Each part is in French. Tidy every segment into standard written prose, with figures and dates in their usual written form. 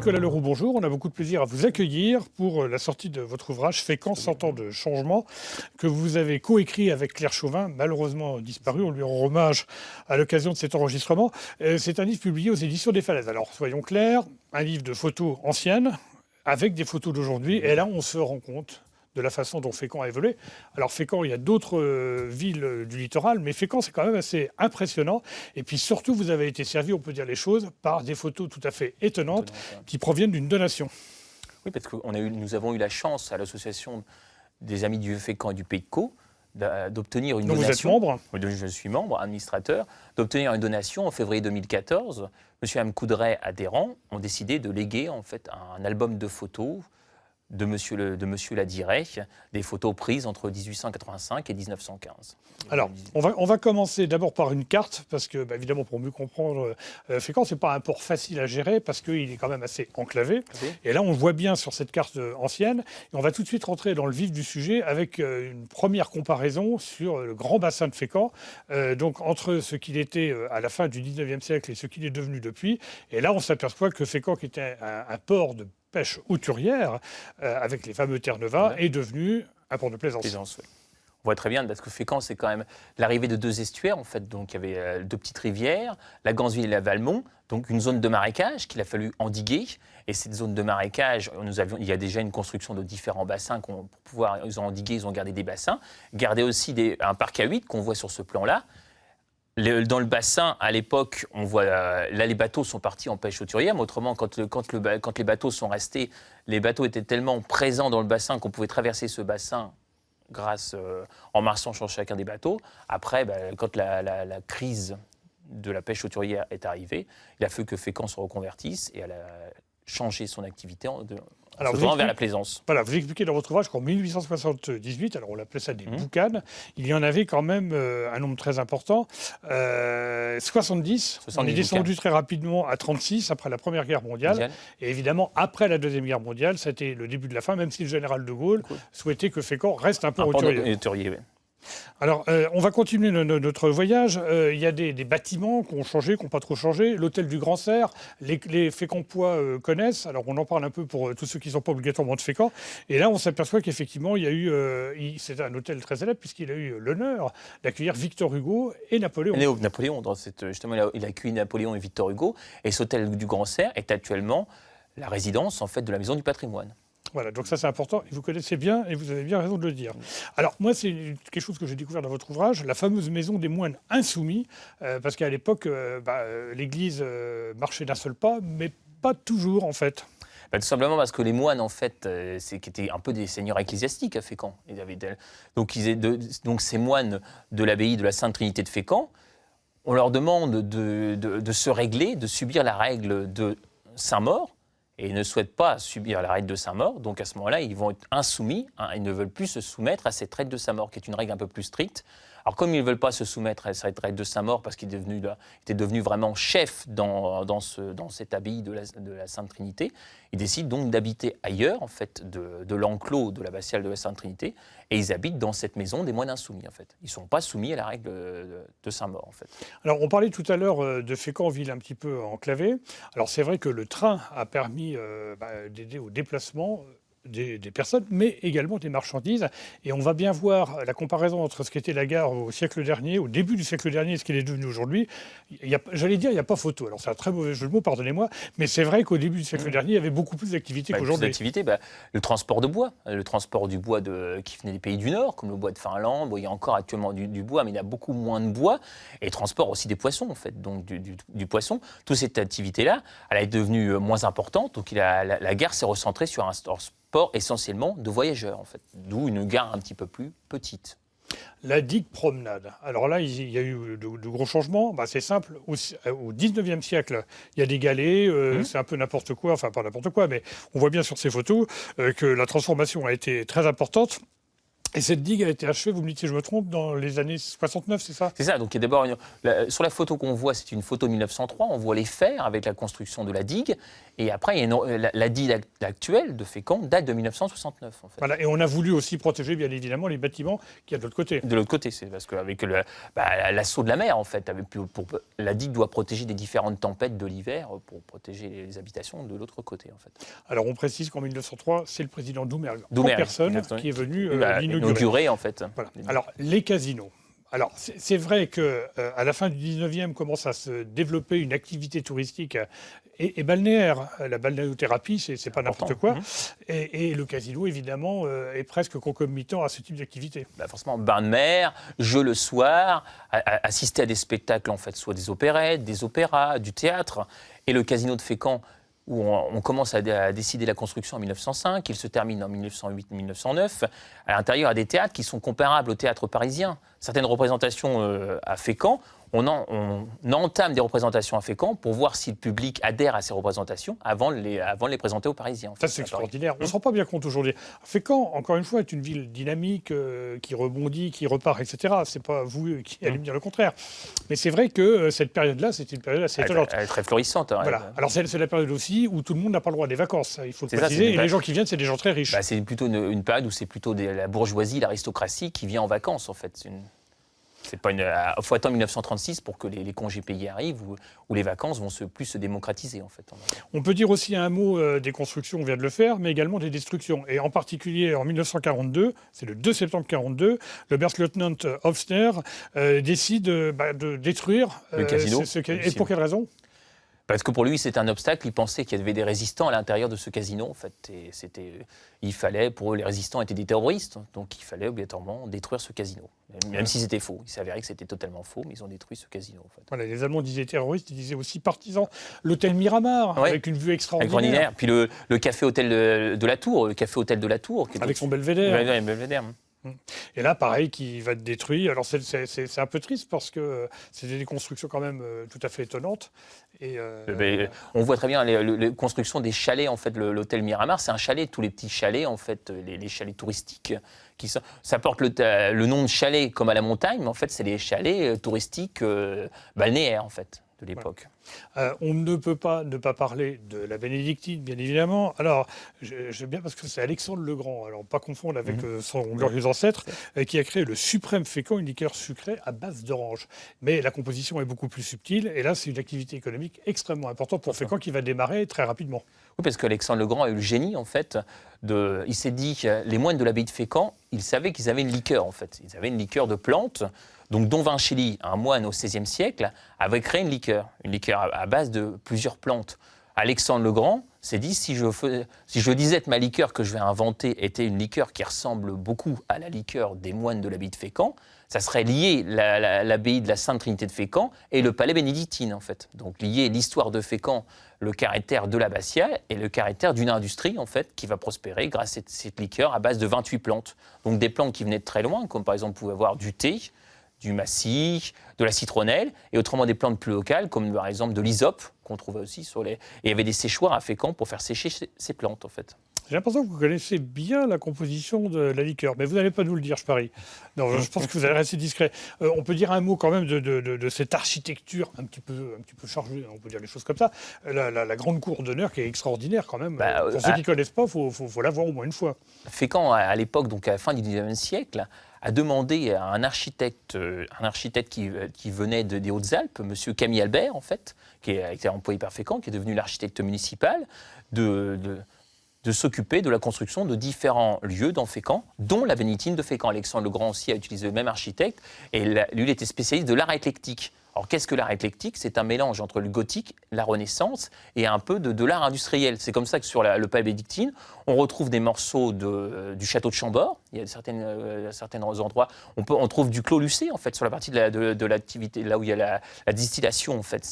Nicolas Leroux, bonjour. On a beaucoup de plaisir à vous accueillir pour la sortie de votre ouvrage Fécamp, 100 ans de changement, que vous avez coécrit avec Claire Chauvin, malheureusement disparue. On lui rend hommage à l'occasion de cet enregistrement. C'est un livre publié aux éditions des Falaises. Alors, soyons clairs, un livre de photos anciennes avec des photos d'aujourd'hui. Et là, on se rend compte de la façon dont Fécamp a évolué. Alors Fécamp, il y a d'autres villes du littoral, mais Fécamp, c'est quand même assez impressionnant. Et puis surtout, vous avez été servi, on peut dire les choses, par des photos tout à fait étonnantes qui proviennent d'une donation. Oui, parce que nous avons eu la chance à l'association des Amis du Fécamp et du Pays de Caux d'obtenir une donation. Vous êtes membre ? Oui, je suis membre, administrateur, d'obtenir une donation en février 2014. Monsieur et Mme Coudray, adhérents, ont décidé de léguer en fait un album de photos de Monsieur Ladiret, des photos prises entre 1885 et 1915. Alors, on va commencer d'abord par une carte, parce que, évidemment, pour mieux comprendre, Fécamp, ce n'est pas un port facile à gérer, parce qu'il est quand même assez enclavé. Oui. Et là, on voit bien sur cette carte ancienne, et on va tout de suite rentrer dans le vif du sujet avec une première comparaison sur le grand bassin de Fécamp, donc entre ce qu'il était à la fin du 19e siècle et ce qu'il est devenu depuis. Et là, on s'aperçoit que Fécamp, qui était un port de pêche hauturière, avec les fameux Terre-Neuve, est devenu un port de plaisance. Oui. On voit très bien, parce que Fécamp, c'est quand même l'arrivée de deux estuaires, en fait. Donc, il y avait deux petites rivières, la Ganseville et la Valmont, donc une zone de marécage qu'il a fallu endiguer. Et cette zone de marécage, il y a déjà une construction de différents bassins pour pouvoir, ils ont endigué, ils ont gardé des bassins, gardé aussi un parc à huîtres qu'on voit sur ce plan-là. Dans le bassin, à l'époque, on voit là les bateaux sont partis en pêche hauturière, mais autrement, quand les bateaux sont restés, les bateaux étaient tellement présents dans le bassin qu'on pouvait traverser ce bassin en marchant sur chacun des bateaux. Après, quand la crise de la pêche hauturière est arrivée, il a fallu que Fécamp se reconvertisse et elle a changé son activité en se tournant vers la plaisance. Voilà, vous expliquez dans votre ouvrage qu'en 1878, alors on appelait ça des boucanes, il y en avait quand même un nombre très important, 70 on est descendu boucanes. Très rapidement à 36 après la Première Guerre mondiale. Et évidemment, après la Deuxième Guerre mondiale, c'était le début de la fin, même si le général de Gaulle souhaitait que Fécamp reste un port hauturier. Oui. Alors, on va continuer notre voyage. Il y a des bâtiments qui ont changé, qui n'ont pas trop changé. L'hôtel du Grand Cerf, les Fécampois connaissent. Alors, on en parle un peu pour tous ceux qui ne sont pas obligatoirement de Fécamp. Et là, on s'aperçoit qu'effectivement, il y a eu... c'est un hôtel très célèbre puisqu'il a eu l'honneur d'accueillir Victor Hugo et Napoléon. Justement, il a accueilli Napoléon et Victor Hugo. Et cet hôtel du Grand Cerf est actuellement la résidence en fait, de la Maison du Patrimoine. Voilà, donc ça c'est important, et vous connaissez bien, et vous avez bien raison de le dire. Alors moi, c'est quelque chose que j'ai découvert dans votre ouvrage, la fameuse maison des moines insoumis, parce qu'à l'époque, l'Église marchait d'un seul pas, mais pas toujours en fait. Tout simplement parce que les moines, en fait, qui étaient un peu des seigneurs ecclésiastiques à Fécamp. Donc ces moines de l'abbaye de la Sainte Trinité de Fécamp, on leur demande de se régler, de subir la règle de Saint-Maur, et ils ne souhaitent pas subir la règle de Saint-Maur, donc à ce moment-là, ils vont être insoumis, ils ne veulent plus se soumettre à cette règle de Saint-Maur, qui est une règle un peu plus stricte. Alors comme ils ne veulent pas se soumettre à cette règle de Saint-Maur, parce qu'il était devenu vraiment chef dans cette abbaye de la Sainte Trinité, ils décident donc d'habiter ailleurs, en fait, de l'enclos de l'abbatiale de la Sainte Trinité, et ils habitent dans cette maison des moines insoumis, en fait. Ils ne sont pas soumis à la règle de Saint-Maur, en fait. Alors, on parlait tout à l'heure de Fécamp, ville un petit peu enclavée. Alors, c'est vrai que le train a permis d'aider au déplacement des personnes, mais également des marchandises. Et on va bien voir la comparaison entre ce qu'était la gare au siècle dernier, au début du siècle dernier, et ce qu'elle est devenue aujourd'hui. J'allais dire, il n'y a pas photo. Alors, c'est un très mauvais jeu de mots, pardonnez-moi, mais c'est vrai qu'au début du siècle dernier, il y avait beaucoup plus d'activités qu'aujourd'hui. Le transport de bois, le transport du bois qui venait des pays du Nord, comme le bois de Finlande. Il y a encore actuellement du bois, mais il y a beaucoup moins de bois. Et le transport aussi des poissons, en fait, donc du poisson. Toute cette activité-là, elle est devenue moins importante. Donc, la gare s'est recentrée sur un port essentiellement de voyageurs, en fait, d'où une gare un petit peu plus petite. La digue promenade. Alors là, il y a eu de gros changements. C'est simple. Au 19e siècle, il y a des galets, c'est un peu n'importe quoi, enfin pas n'importe quoi, mais on voit bien sur ces photos que la transformation a été très importante. Et cette digue a été achevée, vous me dites si je me trompe, dans les années 69, c'est ça? C'est ça, donc il y a d'abord, sur la photo qu'on voit, c'est une photo de 1903, on voit les fers avec la construction de la digue, et après, il y a la digue actuelle de Fécamp date de 1969, en fait. Voilà, et on a voulu aussi protéger, bien évidemment, les bâtiments qu'il y a de l'autre côté. De l'autre côté, c'est parce qu'avec l'assaut de la mer, en fait, la digue doit protéger des différentes tempêtes de l'hiver pour protéger les habitations de l'autre côté, en fait. Alors, on précise qu'en 1903, c'est le président Doumergue, en Doumergue, personne, exactement. qui est venu Inaugurer, en fait. Voilà. Alors, les casinos. Alors, c'est vrai qu'à la fin du 19e, commence à se développer une activité touristique et balnéaire. La balnéothérapie, c'est pas n'importe quoi. Et le casino, évidemment, est presque concomitant à ce type d'activité. Forcément, bain de mer, jeu le soir, assister à des spectacles, en fait, soit des opérettes, des opéras, du théâtre. Et le casino de Fécamp, où on commence à décider la construction en 1905, il se termine en 1908-1909. À l'intérieur, il y a des théâtres qui sont comparables au théâtre parisien. Certaines représentations à Fécamp, on entame des représentations à Fécamp pour voir si le public adhère à ces représentations avant de les présenter aux Parisiens. Ça, c'est extraordinaire. On ne se rend pas bien compte aujourd'hui. Fécamp, encore une fois, est une ville dynamique, qui rebondit, qui repart, etc. Ce n'est pas vous qui allez me dire le contraire. Mais c'est vrai que cette période-là, c'était une période assez étonnante. Elle est très florissante. Hein, voilà. Alors, c'est la période aussi où tout le monde n'a pas le droit des vacances. Il faut le préciser. Et les gens qui viennent, c'est des gens très riches. C'est plutôt une période où c'est plutôt la bourgeoisie, l'aristocratie qui vient en vacances, en fait. Il faut attendre 1936 pour que les congés payés arrivent, où les vacances vont plus se démocratiser, en fait. On peut dire aussi un mot des constructions, on vient de le faire, mais également des destructions. Et en particulier, en 1942, c'est le 2 septembre 1942, l'Oberstleutnant Hofstner décide de détruire le casino. Et pour quelle raison ? Parce que pour lui, c'était un obstacle. Il pensait qu'il y avait des résistants à l'intérieur de ce casino, en fait. Pour eux, les résistants étaient des terroristes. Donc, il fallait obligatoirement détruire ce casino. Même si c'était faux. Il s'avérait que c'était totalement faux, mais ils ont détruit ce casino, en fait. Voilà, les Allemands disaient terroristes, ils disaient aussi partisans. L'hôtel Miramar, avec une vue extraordinaire. Puis le café-hôtel de la Tour. Le café-hôtel de la Tour. Avec son belvédère. Oui, belvédère. Et là, pareil, qui va être détruit. Alors, c'est un peu triste parce que c'était des constructions quand même tout à fait étonnantes. On voit très bien les constructions des chalets, en fait. L'hôtel Miramar, c'est un chalet, tous les petits chalets, en fait, les chalets touristiques. Ça porte le nom de chalet comme à la montagne, mais en fait, c'est les chalets touristiques balnéaires, en fait, de l'époque. On ne peut pas ne pas parler de la bénédictine, bien évidemment. Alors, j'aime bien parce que c'est Alexandre le Grand, alors pas confondre avec son glorieux ancêtre, qui a créé le suprême Fécamp, une liqueur sucrée à base d'orange. Mais la composition est beaucoup plus subtile, et là, c'est une activité économique extrêmement importante pour Fécamp qui va démarrer très rapidement. Oui, parce qu'Alexandre le Grand a eu le génie, en fait, il s'est dit que les moines de l'abbaye de Fécamp, ils savaient qu'ils avaient une liqueur, en fait. Ils avaient une liqueur de plantes. Donc, Don Vinceli, un moine au XVIe siècle, avait créé une liqueur à base de plusieurs plantes. Alexandre le Grand s'est dit, si je disais que ma liqueur que je vais inventer était une liqueur qui ressemble beaucoup à la liqueur des moines de l'abbaye de Fécamp, ça serait lié l'abbaye de la Sainte Trinité de Fécamp et le palais bénédictine, en fait. Donc, lié l'histoire de Fécamp, le caractère de l'abbatiat et le caractère d'une industrie, en fait, qui va prospérer grâce à cette liqueur à base de 28 plantes. Donc, des plantes qui venaient de très loin, comme par exemple, vous pouvez avoir du thé, du massis, de la citronnelle, et autrement des plantes plus locales, comme par exemple de l'hysope, qu'on trouvait aussi Et il y avait des séchoirs à Fécamp pour faire sécher ces plantes, en fait. J'ai l'impression que vous connaissez bien la composition de la liqueur, mais vous n'allez pas nous le dire, je parie. Non, je pense que vous allez rester discret. On peut dire un mot quand même de cette architecture un petit peu chargée, on peut dire les choses comme ça. La grande cour d'honneur qui est extraordinaire quand même. Pour ceux qui ne connaissent pas, il faut la voir au moins une fois. Fécamp, à l'époque, donc à la fin du XIXe siècle, a demandé à un architecte qui venait des Hautes-Alpes, M. Camille Albert, en fait, qui a été employé par Fécamp, qui est devenu l'architecte municipal, de s'occuper de la construction de différents lieux dans Fécamp, dont la bénédictine de Fécamp. Alexandre le Grand aussi a utilisé le même architecte, et lui, il était spécialiste de l'art éclectique. Alors, qu'est-ce que l'art éclectique ? C'est un mélange entre le gothique, la Renaissance et un peu de l'art industriel. C'est comme ça que sur le palais bénédictine, on retrouve des morceaux du château de Chambord. Il y a certains endroits. On trouve du Clos Lucé, en fait, sur la partie de l'activité, là où il y a la distillation, en fait.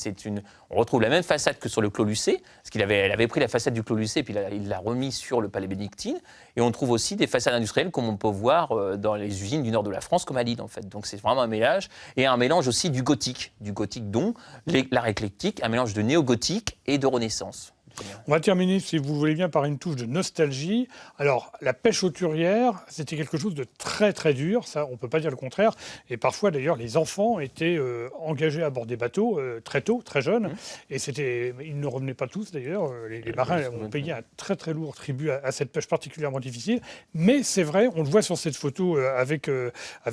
On retrouve la même façade que sur le Clos Lucé, parce elle avait pris la façade du Clos Lucé, puis il l'a remis sur le palais bénédictine. Et on trouve aussi des façades industrielles, comme on peut voir dans les usines du nord de la France, comme à Lille, en fait. Donc, c'est vraiment un mélange. Et un mélange aussi du gothique dont l'art éclectique, un mélange de néo-gothique et de Renaissance. On va terminer, si vous voulez bien, par une touche de nostalgie. Alors, la pêche hauturière, c'était quelque chose de très très dur, ça, on ne peut pas dire le contraire. Et parfois, d'ailleurs, les enfants étaient engagés à bord des bateaux très tôt, très jeunes. Et ils ne revenaient pas tous, d'ailleurs. Les marins ont payé un très très lourd tribut à cette pêche particulièrement difficile. Mais c'est vrai, on le voit sur cette photo avec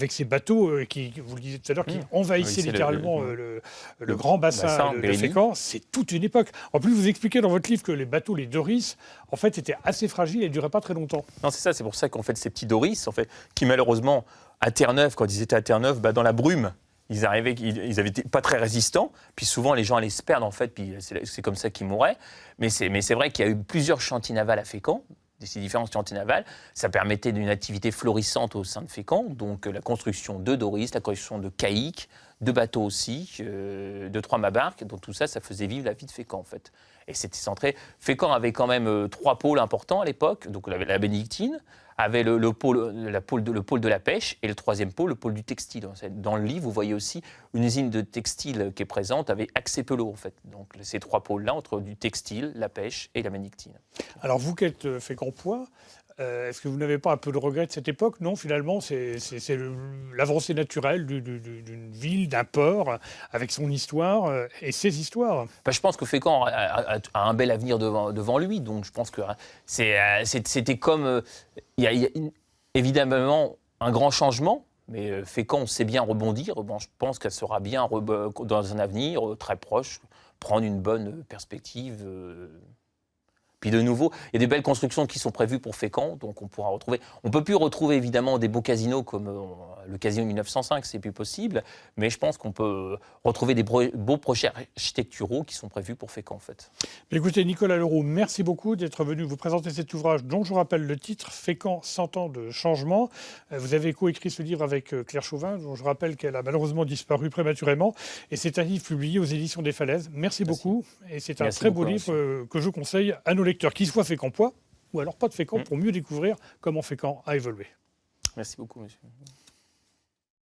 ces bateaux qui, vous le disiez tout à l'heure, qui envahissaient littéralement le grand bassin de Fécamp. C'est toute une époque. En plus, vous expliquez dans votre livre que les bateaux, les Doris, en fait, étaient assez fragiles et ne duraient pas très longtemps. Non, c'est ça, c'est pour ça qu'en fait, ces petits Doris, en fait, qui malheureusement, à Terre-Neuve, quand ils étaient à Terre-Neuve, dans la brume, ils avaient été pas très résistants, puis souvent les gens allaient se perdre en fait, puis c'est comme ça qu'ils mouraient. Mais c'est vrai qu'il y a eu plusieurs chantiers navals à Fécamp, ces différents chantiers navals, ça permettait d'une activité florissante au sein de Fécamp, donc la construction de Doris, la construction de caïques, de bateaux aussi, de 3 mâts-barques, donc tout ça, ça faisait vivre la vie de Fécamp en fait. Et c'était centré. Fécamp avait quand même 3 pôles importants à l'époque, donc la bénédictine, avait le pôle de la pêche et le 3e pôle, le pôle du textile. Dans le livre, vous voyez aussi une usine de textile qui est présente avec Axepelot, en fait. Donc ces 3 pôles-là, entre du textile, la pêche et la bénédictine. Alors vous qui êtes Fécampois, est-ce que vous n'avez pas un peu de regret de cette époque? Non, finalement, c'est l'avancée naturelle d'une ville, d'un port, avec son histoire et ses histoires. Je pense que Fécamp a un bel avenir devant lui. Donc je pense que c'était comme... Il y a évidemment un grand changement, mais Fécamp sait bien rebondir. Je pense qu'elle sera bien, dans un avenir très proche, prendre une bonne perspective. Puis de nouveau, il y a des belles constructions qui sont prévues pour Fécamp, donc on pourra retrouver. On ne peut plus retrouver évidemment des beaux casinos comme le casino 1905, c'est plus possible, mais je pense qu'on peut retrouver des beaux projets architecturaux qui sont prévus pour Fécamp en fait. Écoutez, Nicolas Leroux, merci beaucoup d'être venu vous présenter cet ouvrage dont je vous rappelle le titre, Fécamp, 100 ans de changement. Vous avez coécrit ce livre avec Claire Chauvin, dont je rappelle qu'elle a malheureusement disparu prématurément, et c'est un livre publié aux éditions des Falaises. Merci beaucoup, et c'est un très beau livre que je conseille à nos lecteurs, qu'ils soient fécampois ou alors pas de Fécamp, pour mieux découvrir comment Fécamp a évolué. Merci beaucoup, monsieur.